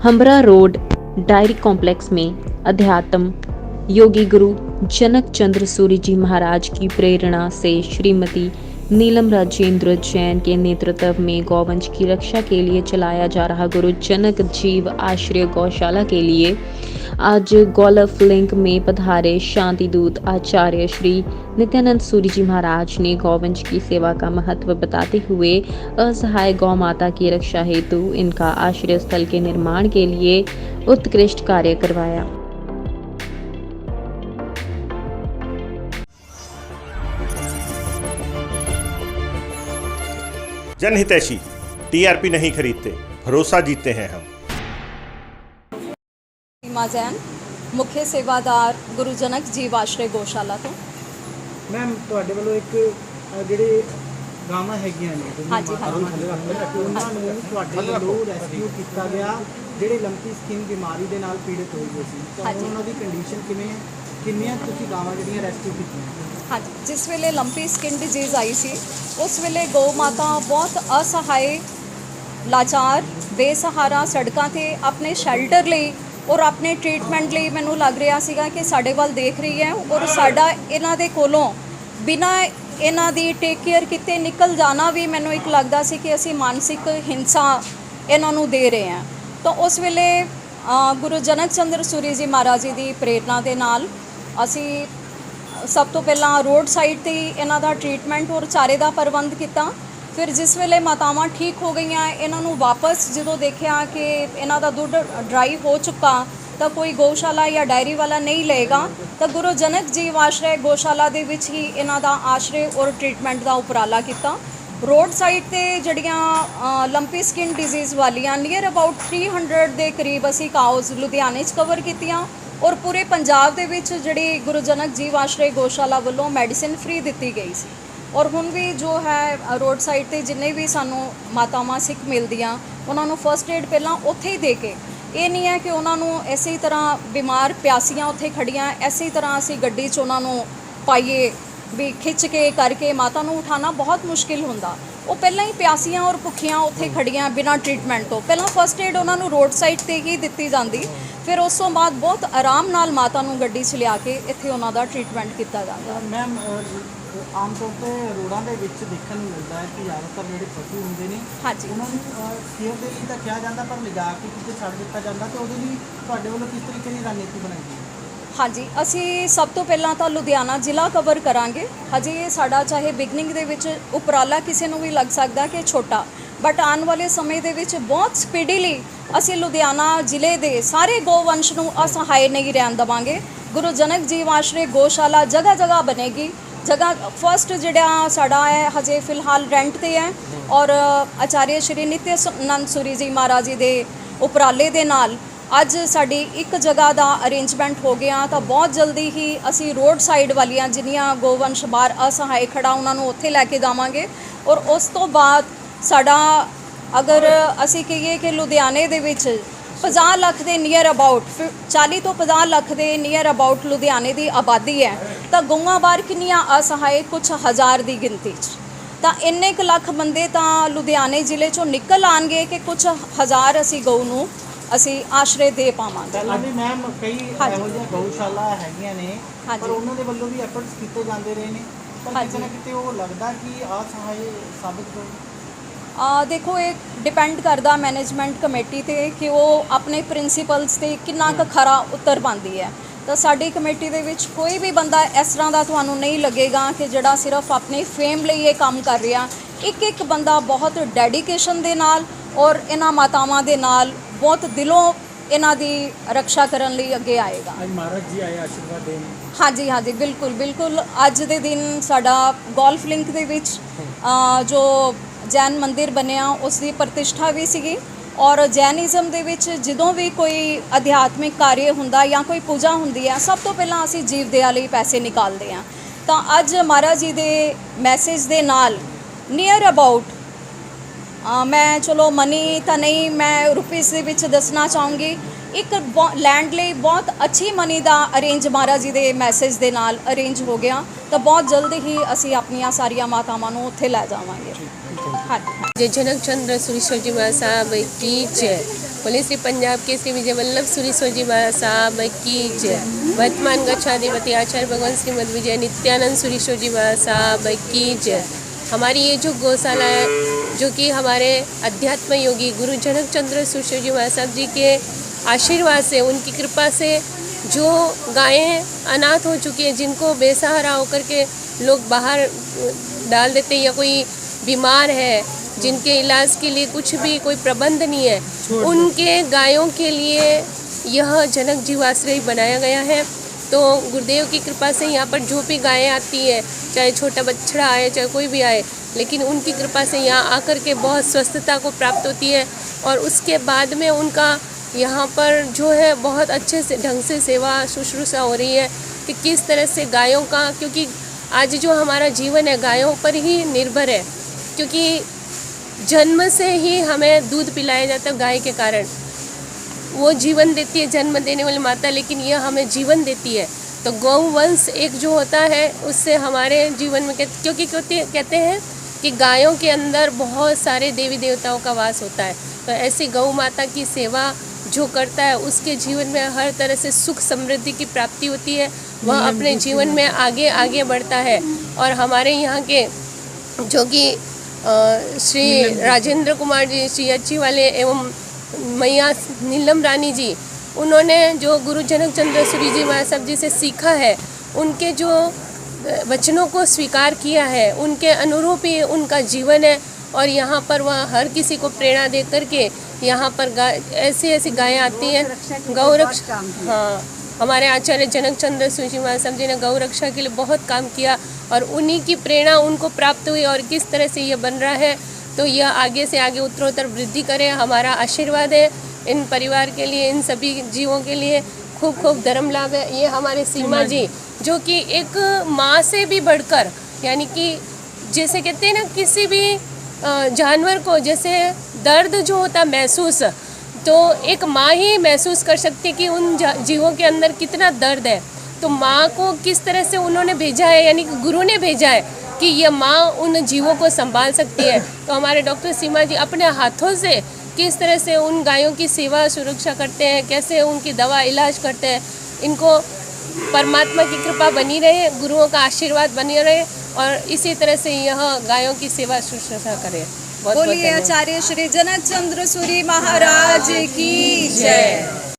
हम्बरा road diary complex में अध्यात्म योगी गुरु जनक चंद्र सूरी जी महाराज की प्रेरणा से श्रीमती नीलम राजेंद्र जैन के नेतृत्व में गौवंश की रक्षा के लिए चलाया जा रहा गुरु जनक जीव आश्रय गौशाला के लिए आज गोल्फ लिंक में पधारे शांति दूत आचार्य श्री नित्यानंद सूरी जी महाराज ने गौवंश की सेवा का महत्व बताते हुए असहाय गौ माता की रक्षा हेतु इनका आश्रय स्थल के निर्माण के लिए उत्कृष्ट कार्य करवाया। जनहितैषी, टीआरपी नहीं खरीदते, भरोसा जीतते हैं हम। सीमा जैन, मुख्य सेवादार गुरु जनक जीव आश्रय गौशाला तो मैम ਤੁਹਾਡੇ ਵੱਲੋਂ ਇੱਕ ਜਿਹੜੇ ਗਾਵਾਂ ਹੈਗੀਆਂ ਨੇ ਹਾਂਜੀ ਹਾਂਜੀ ਉਹਨਾਂ ਨੂੰ ਤੁਹਾਡੇ ਵੱਲੋਂ ਰੈਸਕਿਊ ਕੀਤਾ ਗਿਆ ਜਿਹੜੇ ਲੰਪੀ ਸਕਿਨ ਬਿਮਾਰੀ ਦੇ ਨਾਲ ਪੀੜਤ ਹੋਏ ਹੋਏ ਸੀ ਤਾਂ ਹਾਂਜੀ। ਉਹਨਾਂ ਦੀ ਕੰਡੀਸ਼ਨ ਕਿਵੇਂ ਹੈ ਕਿੰਨੀਆਂ ਤੁਸੀਂ ਗਾਵਾਂ ਜਿਹੜੀਆਂ ਰੈਸਕਿਊ ਕੀਤੀਆਂ ਹਾਂਜੀ ਜਿਸ ਵੇਲੇ ਲੰਪੀ ਸਕਿਨ ਡਿਜ਼ੀਜ਼ ਆਈ ਸੀ ਉਸ ਵੇਲੇ ਗਊ ਮਾਤਾ ਬਹੁਤ ਅਸਹਾਏ ਲਾਚਾਰ ਬੇਸਹਾਰਾ ਸੜਕਾਂ ਤੇ ਆਪਣੇ ਸ਼ੈਲਟਰ ਲਈ ਔਰ ਆਪਣੇ ਟ੍ਰੀਟਮੈਂਟ ਲਈ ਮੈਨੂੰ ਲੱਗ ਰਿਹਾ ਸੀਗਾ ਕਿ ਸਾਡੇ ਵੱਲ ਦੇਖ ਰਹੀ ਹੈ ਔਰ ਸਾਡਾ ਇਹਨਾਂ ਦੇ ਕੋਲੋਂ ਬਿਨਾਂ ਇਹਨਾਂ ਦੀ ਟੇਕ ਕੇਅਰ ਕੀਤੇ ਨਿਕਲ ਜਾਣਾ ਵੀ ਮੈਨੂੰ ਇੱਕ ਲੱਗਦਾ ਸੀ ਕਿ ਅਸੀਂ ਮਾਨਸਿਕ ਹਿੰਸਾ ਇਹਨਾਂ ਨੂੰ ਦੇ ਰਹੇ ਹਾਂ। ਤਾਂ ਉਸ ਵੇਲੇ ਗੁਰੂ ਜਨਕ ਚੰਦਰ ਸੂਰੀ ਜੀ ਮਹਾਰਾਜ ਜੀ ਦੀ ਪ੍ਰੇਰਨਾ ਦੇ ਨਾਲ ਅਸੀਂ ਸਭ ਤੋਂ ਪਹਿਲਾਂ ਰੋਡ ਸਾਈਡ ਤੇ ਹੀ ਇਹਨਾਂ ਦਾ ਟ੍ਰੀਟਮੈਂਟ ਔਰ ਚਾਰੇ ਦਾ ਪ੍ਰਬੰਧ ਕੀਤਾ। ਫਿਰ ਜਿਸ ਵੇਲੇ ਮਾਤਾਵਾਂ ਠੀਕ ਹੋ ਗਈਆਂ ਇਹਨਾਂ ਨੂੰ ਵਾਪਸ ਜਦੋਂ ਦੇਖਿਆ ਕਿ ਇਹਨਾਂ ਦਾ ਦੁੱਧ ਡਰਾਈ ਹੋ ਚੁੱਕਾ ਤਾਂ ਕੋਈ ਗਊਸ਼ਾਲਾ ਜਾਂ ਡਾਇਰੀ ਵਾਲਾ ਨਹੀਂ ਲਏਗਾ ਤਾਂ ਗੁਰੂ ਜਨਕ ਜੀਵ ਆਸ਼ਰय ਗਊਸ਼ਾਲਾ ਦੇ ਵਿੱਚ ਹੀ ਇਹਨਾਂ ਦਾ ਆਸ਼ਰय ਔਰ ਟ੍ਰੀਟਮੈਂਟ ਦਾ ਉਪਰਾਲਾ ਕੀਤਾ। ਰੋਡ ਸਾਈਡ ਤੇ ਜਿਹੜੀਆਂ ਲੰਪੀ ਸਕਿਨ ਡਿਜ਼ੀਜ਼ ਵਾਲੀਆਂ ਨੀਅਰ ਅਬਾਊਟ 300 ਦੇ ਕਰੀਬ ਅਸੀਂ ਕਾਉਜ਼ ਲੁਧਿਆਣੇ 'ਚ ਕਵਰ ਕੀਤੀਆਂ ਔਰ ਪੂਰੇ ਪੰਜਾਬ ਦੇ ਵਿੱਚ ਜਿਹੜੀ ਗੁਰੂ ਜਨਕ ਜੀਵ ਆਸ਼ਰय ਗਊਸ਼ਾਲਾ ਵੱਲੋਂ ਮੈਡੀਸਿਨ ਫ੍ਰੀ ਦਿੱਤੀ ਗਈ ਸੀ। ਔਰ ਹੁਣ ਵੀ ਜੋ ਹੈ ਰੋਡ ਸਾਈਡ ਤੇ ਜਿੰਨੇ ਵੀ ਸਾਨੂੰ ਮਾਤਾਵਾਂ ਸਿੱਖ ਮਿਲਦੀਆਂ ਉਹਨਾਂ ਨੂੰ ਫਸਟ ਏਡ ਪਹਿਲਾਂ ਉੱਥੇ ਹੀ ਦੇ ਕੇ ਇਹ ਨਹੀਂ ਹੈ ਕਿ ਉਹਨਾਂ ਨੂੰ ਐਸੀ ਤਰ੍ਹਾਂ ਬਿਮਾਰ ਪਿਆਸੀਆਂ ਉੱਥੇ ਖੜੀਆਂ ਐਸੀ ਤਰ੍ਹਾਂ ਅਸੀਂ ਗੱਡੀ 'ਚ ਉਹਨਾਂ ਨੂੰ ਪਾਈਏ ਵੀ ਖਿੱਚ ਕੇ ਕਰਕੇ ਮਾਤਾ ਨੂੰ ਉਠਾਉਣਾ ਬਹੁਤ ਮੁਸ਼ਕਿਲ ਹੁੰਦਾ। ਉਹ ਪਹਿਲਾਂ ਹੀ ਪਿਆਸੀਆਂ ਔਰ ਭੁੱਖੀਆਂ ਉੱਥੇ ਖੜੀਆਂ ਬਿਨਾਂ ਟ੍ਰੀਟਮੈਂਟ ਤੋਂ ਪਹਿਲਾਂ ਫਸਟ ਏਡ ਉਹਨਾਂ ਨੂੰ ਰੋਡ ਸਾਈਡ ਤੇ ਹੀ ਦਿੱਤੀ ਜਾਂਦੀ ਫਿਰ ਉਸ ਤੋਂ ਬਾਅਦ ਬਹੁਤ ਆਰਾਮ ਨਾਲ ਮਾਤਾ ਨੂੰ ਗੱਡੀ 'ਚ ਲਿਆ ਕੇ ਇੱਥੇ ਉਹਨਾਂ ਦਾ ਟ੍ਰੀਟਮੈਂਟ ਕੀਤਾ ਜਾਂਦਾ। ਮੈਮ ਆਮ ਤੌਰ ਤੇ ਰੋਡਾਂ ਦੇ ਵਿੱਚ ਦੇਖਣ ਨੂੰ ਮਿਲਦਾ ਹੈ ਕਿ ਜ਼ਿਆਦਾਤਰ ਜਿਹੜੇ ਪਸ਼ੂ ਹੁੰਦੇ ਨੇ ਹਾਂਜੀ ਉਹਨਾਂ ਨੂੰ ਕੇਅਰ ਦੇ ਲਈ ਤਾਂ ਕਿਹਾ ਜਾਂਦਾ ਪਰ ਲਿਜਾ ਕੇ ਕਿਤੇ ਛੱਡ ਦਿੱਤਾ ਜਾਂਦਾ ਤੇ ਉਹਦੇ ਲਈ ਤੁਹਾਡੇ ਵੱਲੋਂ ਕਿਸ ਤਰੀਕੇ ਦੀ ਰਣਨੀਤੀ ਬਣਾਈ ਗਈ? ਹਾਂਜੀ ਅਸੀਂ ਸਭ ਤੋਂ ਪਹਿਲਾਂ ਤਾਂ ਲੁਧਿਆਣਾ ਜ਼ਿਲ੍ਹਾ ਕਵਰ ਕਰਾਂਗੇ। ਹਜੇ ਸਾਡਾ ਚਾਹੇ ਬਿਗਨਿੰਗ ਦੇ ਵਿੱਚ ਉਪਰਾਲਾ ਕਿਸੇ ਨੂੰ ਵੀ ਲੱਗ ਸਕਦਾ ਕਿ ਛੋਟਾ ਬਟ ਆਉਣ ਵਾਲੇ ਸਮੇਂ ਦੇ ਵਿੱਚ ਬਹੁਤ ਸਪੀਡੀਲੀ ਅਸੀਂ ਲੁਧਿਆਣਾ ਜ਼ਿਲ੍ਹੇ ਦੇ ਸਾਰੇ ਗੋਵੰਸ਼ ਨੂੰ ਅਸਹਾਏ ਨਹੀਂ ਰਹਿਣ ਦੇਵਾਂਗੇ। ਗੁਰੂ ਜਨਕ ਜੀਵ ਆਸ਼ਰय ਗਊਸ਼ਾਲਾ ਜਗ੍ਹਾ ਜਗ੍ਹਾ ਬਣੇਗੀ। ਜਗ੍ਹਾ ਫਸਟ ਜਿਹੜਾ ਸਾਡਾ ਹੈ ਹਜੇ ਫਿਲਹਾਲ ਰੈਂਟ ਤੇ ਹੈ ਔਰ ਆਚਾਰਿਆ ਸ਼੍ਰੀ ਨਿਤਿਆਨੰਦ ਸੂਰੀ ਜੀ ਮਹਾਰਾਜ ਜੀ ਦੇ ਉਪਰਾਲੇ ਦੇ ਨਾਲ ਅੱਜ ਸਾਡੀ ਇੱਕ ਜਗ੍ਹਾ ਦਾ ਅਰੇਂਜਮੈਂਟ ਹੋ ਗਿਆ ਤਾਂ ਬਹੁਤ ਜਲਦੀ ਹੀ ਅਸੀਂ ਰੋਡ ਸਾਈਡ ਵਾਲੀਆਂ ਜਿੰਨੀਆਂ ਗੋਵੰਸ਼ ਬਾਹਰ ਅਸਹਾਏ ਖੜਾ ਉਹਨਾਂ ਨੂੰ ਉੱਥੇ ਲੈ ਕੇ ਜਾਵਾਂਗੇ। ਔਰ ਉਸ ਤੋਂ ਬਾਅਦ ਸਾਡਾ ਅਗਰ ਅਸੀਂ ਕਹੀਏ ਕਿ ਲੁਧਿਆਣੇ ਦੇ ਵਿੱਚ 50 ਲੱਖ ਦੇ ਨੀਅਰ ਅਬਾਊਟ 40 ਤੋਂ 50 ਲੱਖ ਦੇ ਨੀਅਰ ਅਬਾਊਟ ਲੁਧਿਆਣੇ ਦੀ ਆਬਾਦੀ ਹੈ ਤਾਂ ਗਊਆਂ ਬਾਹਰ ਕਿੰਨੀਆਂ ਅਸਹਾਏ ਕੁਛ ਹਜ਼ਾਰ ਦੀ ਗਿਣਤੀ 'ਚ ਤਾਂ ਇੰਨੇ ਕੁ ਲੱਖ ਬੰਦੇ ਤਾਂ ਲੁਧਿਆਣੇ ਜ਼ਿਲ੍ਹੇ 'ਚੋਂ ਨਿਕਲ ਆਉਣਗੇ ਕਿ ਕੁਛ ਹਜ਼ਾਰ ਅਸੀਂ ਗਊ ਨੂੰ ਅਸੀਂ ਆਸ਼ਰय ਦੇ ਪਾਵਾਂਗੇ। ਪਹਿਲਾਂ ਵੀ ਮੈਮ ਕਈ ਇਹੋ ਜਿਹੀਆਂ ਗਊਸ਼ਾਲਾ ਹੈਗੀਆਂ ਨੇ ਪਰ ਉਹਨਾਂ ਦੇ ਵੱਲੋਂ ਵੀ ਐਫਰਟਸ ਕੀਤੇ ਜਾਂਦੇ ਰਹੇ ਨੇ ਪਰ ਕਿਤੇ ਨਾ ਕਿਤੇ ਉਹ ਲੱਗਦਾ ਕਿ ਅਸਹਾਏ ਸਾਬਿਤ ਹੋਏ। ਦੇਖੋ ਇਹ ਡਿਪੈਂਡ ਕਰਦਾ ਮੈਨੇਜਮੈਂਟ ਕਮੇਟੀ ਤੇ ਕਿ ਉਹ ਆਪਣੇ ਪ੍ਰਿੰਸੀਪਲਸ ਤੇ ਕਿੰਨਾ ਕੁ ਖਰਾ ਉਤਰ ਪਾਉਂਦੀ ਹੈ। ਤਾਂ ਸਾਡੀ ਕਮੇਟੀ ਦੇ ਵਿੱਚ ਕੋਈ ਵੀ ਬੰਦਾ ਇਸ ਤਰ੍ਹਾਂ ਦਾ ਤੁਹਾਨੂੰ ਨਹੀਂ ਲੱਗੇਗਾ ਕਿ ਜਿਹੜਾ ਸਿਰਫ ਆਪਣੇ ਫੇਮ ਲਈ ਇਹ ਕੰਮ ਕਰ ਰਿਹਾ। ਇੱਕ ਇੱਕ ਬੰਦਾ ਬਹੁਤ ਡੈਡੀਕੇਸ਼ਨ ਦੇ ਨਾਲ ਔਰ ਇਹਨਾਂ ਮਾਤਾਵਾਂ ਦੇ ਨਾਲ ਬਹੁਤ ਦਿਲੋਂ ਇਹਨਾਂ ਦੀ ਰੱਖਿਆ ਕਰਨ ਲਈ ਅੱਗੇ ਆਏਗਾ। ਅੱਜ ਮਹਾਰਾਜ ਜੀ ਆਏ ਆਸ਼ੀਰਵਾਦ ਦੇਣ। ਹਾਂਜੀ ਹਾਂਜੀ ਬਿਲਕੁਲ ਬਿਲਕੁਲ। ਅੱਜ ਦੇ ਦਿਨ ਸਾਡਾ ਗੋਲਫ ਲਿੰਕ ਦੇ ਵਿੱਚ ਜੋ ਜੈਨ ਮੰਦਿਰ ਬਣਿਆ ਉਸ ਦੀ ਪ੍ਰਤਿਸ਼ਠਾ ਵੀ ਸੀਗੀ ਔਰ ਜੈਨਿਜ਼ਮ ਦੇ ਵਿੱਚ ਜਦੋਂ ਵੀ ਕੋਈ ਅਧਿਆਤਮਿਕ ਕਾਰਜ ਹੁੰਦਾ ਜਾਂ ਕੋਈ ਪੂਜਾ ਹੁੰਦੀ ਹੈ ਸਭ ਤੋਂ ਪਹਿਲਾਂ ਅਸੀਂ ਜੀਵ ਦਇਆ ਲਈ ਪੈਸੇ ਨਿਕਾਲਦੇ ਹਾਂ। ਤਾਂ ਅੱਜ ਮਹਾਰਾਜ ਜੀ ਦੇ ਮੈਸੇਜ ਦੇ ਨਾਲ ਨੀਅਰ ਅਬਾਊਟ ਮੈਂ ਚਲੋ ਮਨੀ ਤਾਂ ਨਹੀਂ ਮੈਂ ਰੁਪੀਸ ਦੇ ਵਿੱਚ ਦੱਸਣਾ ਚਾਹੂੰਗੀ ਇੱਕ ਲੈਂਡ ਲਈ ਬਹੁਤ ਅੱਛੀ ਮਨੀ ਦਾ ਅਰੇਂਜ ਮਹਾਰਾਜ ਜੀ ਦੇ ਮੈਸੇਜ ਦੇ ਨਾਲ ਅਰੇਂਜ ਹੋ ਗਿਆ ਤਾਂ ਬਹੁਤ ਜਲਦੀ ਹੀ ਅਸੀਂ ਆਪਣੀਆਂ ਸਾਰੀਆਂ ਮਾਤਾਵਾਂ ਨੂੰ ਉੱਥੇ ਲੈ ਜਾਵਾਂਗੇ। हाँ जय जनक चंद्र सूरी जी महाराज साहब की जय। बोले श्री पंजाब के श्री विजय वल्लभ सुरेश्वर जी महाराज साहब की जय। वर्तमान गच्छाधिपति आचार्य भगवान श्रीमद विजय नित्यानंद सुरेश्वर जी महाराज साहब की जय। हमारी ये जो गौशाला है, जो कि हमारे अध्यात्म योगी गुरु जनक चंद्र सुरेश्वर जी महाराज साहब जी के आशीर्वाद से, उनकी कृपा से जो गायें अनाथ हो चुकी हैं, जिनको बेसहारा होकर के लोग बाहर डाल देते हैं, या कोई बीमार है जिनके इलाज के लिए कुछ भी कोई प्रबंध नहीं है, उनके गायों के लिए यह जनक जीवाश्रय बनाया गया है। तो गुरुदेव की कृपा से यहाँ पर जो भी गायें आती है, चाहे छोटा बछड़ा आए चाहे कोई भी आए, लेकिन उनकी कृपा से यहाँ आकर के बहुत स्वस्थता को प्राप्त होती है। और उसके बाद में उनका यहाँ पर जो है बहुत अच्छे से ढंग से सेवा शुश्रूषा हो रही है कि किस तरह से गायों का, क्योंकि आज जो हमारा जीवन है गायों पर ही निर्भर है, क्योंकि जन्म से ही हमें दूध पिलाया जाता है गाय के कारण। वो जीवन देती है, जन्म देने वाली माता, लेकिन यह हमें जीवन देती है। तो गौ वंश एक जो होता है उससे हमारे जीवन में क्योंकि कहते हैं कि गायों के अंदर बहुत सारे देवी देवताओं का वास होता है। तो ऐसी गौ माता की सेवा जो करता है उसके जीवन में हर तरह से सुख समृद्धि की प्राप्ति होती है, वह अपने जीवन में आगे आगे बढ़ता है। और हमारे यहाँ के जो कि श्री राजेंद्र कुमार जी, श्री अच्छी वाले एवं मैया नीलम रानी जी, उन्होंने जो गुरु जनक चंद्र सूरी जी महाराज साहब जी से सीखा है, उनके जो वचनों को स्वीकार किया है, उनके अनुरूप ही उनका जीवन है। और यहाँ पर वह हर किसी को प्रेरणा दे करके यहाँ पर ऐसी ऐसी गायें आती हैं। गौ रक्षा, हाँ, हमारे आचार्य जनक चंद्र सूरी जी महाराज साहब जी ने गौ रक्षा के लिए बहुत काम किया और उन्हीं की प्रेरणा उनको प्राप्त हुई। और किस तरह से ये बन रहा है, तो यह आगे से आगे उत्तरोत्तर वृद्धि करे, हमारा आशीर्वाद है इन परिवार के लिए, इन सभी जीवों के लिए। खूब खूब धर्म लाभ है। ये हमारे सीमा जी, जो कि एक माँ से भी बढ़कर, यानी कि जैसे कहते हैं ना, किसी भी जानवर को जैसे दर्द जो होता महसूस, तो एक माँ ही महसूस कर सकती है कि उन जीवों के अंदर कितना दर्द है। तो माँ को किस तरह से उन्होंने भेजा है, यानी कि गुरु ने भेजा है कि यह माँ उन जीवों को संभाल सकती है। तो हमारे डॉक्टर सीमा जी अपने हाथों से किस तरह से उन गायों की सेवा सुरक्षा करते हैं, कैसे उनकी दवा इलाज करते हैं। इनको परमात्मा की कृपा बनी रहे, गुरुओं का आशीर्वाद बनी रहे और इसी तरह से यह गायों की सेवा शुश्रूषा करें। बोलिए आचार्य श्री जनक चंद्र सूरी महाराज की जय।